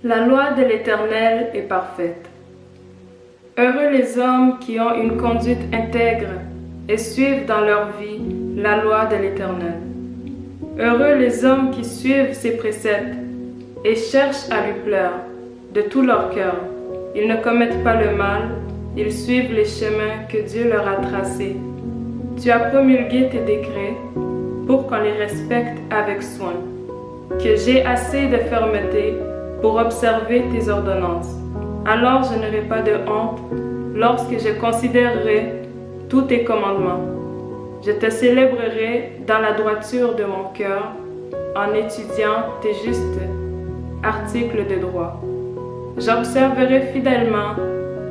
La loi de l'Éternel est parfaite. Heureux les hommes qui ont une conduite intègre et suivent dans leur vie la loi de l'Éternel. Heureux les hommes qui suivent ses préceptes et cherchent à lui plaire de tout leur cœur. Ils ne commettent pas le mal, ils suivent les chemins que Dieu leur a tracés. Tu as promulgué tes décrets pour qu'on les respecte avec soin. Que j'ai assez de fermeté pour observer tes ordonnances. Alors je n'aurai pas de honte lorsque je considérerai tous tes commandements. Je te célébrerai dans la droiture de mon cœur en étudiant tes justes articles de droit. J'observerai fidèlement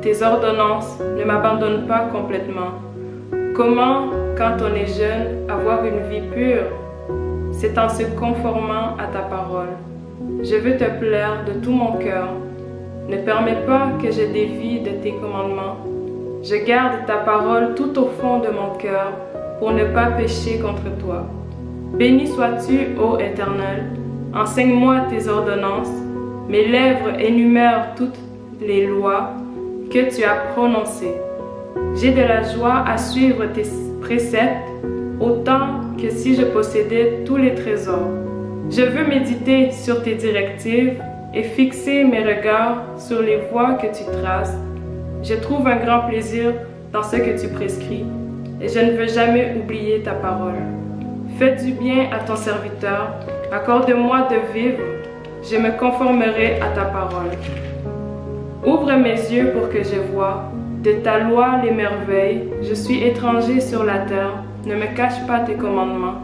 tes ordonnances, ne m'abandonne pas complètement. Comment, quand on est jeune, avoir une vie pure? C'est en se conformant à ta parole. Je veux te plaire de tout mon cœur. Ne permets pas que je dévie de tes commandements. Je garde ta parole tout au fond de mon cœur pour ne pas pécher contre toi. Béni sois-tu, ô Éternel. Enseigne-moi tes ordonnances. Mes lèvres énumèrent toutes les lois que tu as prononcées. J'ai de la joie à suivre tes préceptes, autant que si je possédais tous les trésors. Je veux méditer sur tes directives et fixer mes regards sur les voies que tu traces. Je trouve un grand plaisir dans ce que tu prescris et je ne veux jamais oublier ta parole. Fais du bien à ton serviteur, accorde-moi de vivre, je me conformerai à ta parole. Ouvre mes yeux pour que je voie de ta loi les merveilles. Je suis étranger sur la terre, ne me cache pas tes commandements.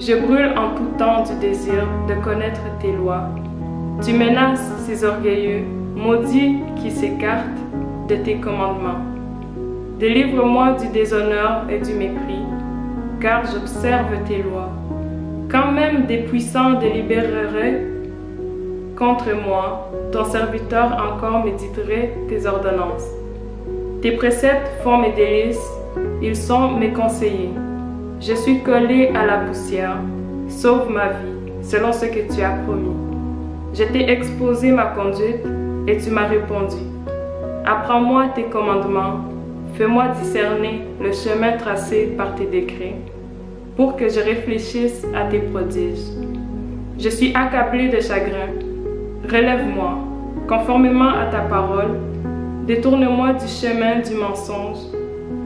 Je brûle en tout temps du désir de connaître tes lois. Tu menaces ces orgueilleux, maudits qui s'écartent de tes commandements. Délivre-moi du déshonneur et du mépris, car j'observe tes lois. Quand même des puissants délibéreraient contre moi, ton serviteur encore méditerait tes ordonnances. Tes préceptes font mes délices, ils sont mes conseillers. Je suis collé à la poussière, sauve ma vie, selon ce que tu as promis. Je t'ai exposé ma conduite et tu m'as répondu. Apprends-moi tes commandements, fais-moi discerner le chemin tracé par tes décrets, pour que je réfléchisse à tes prodiges. Je suis accablé de chagrin, relève-moi, conformément à ta parole, détourne-moi du chemin du mensonge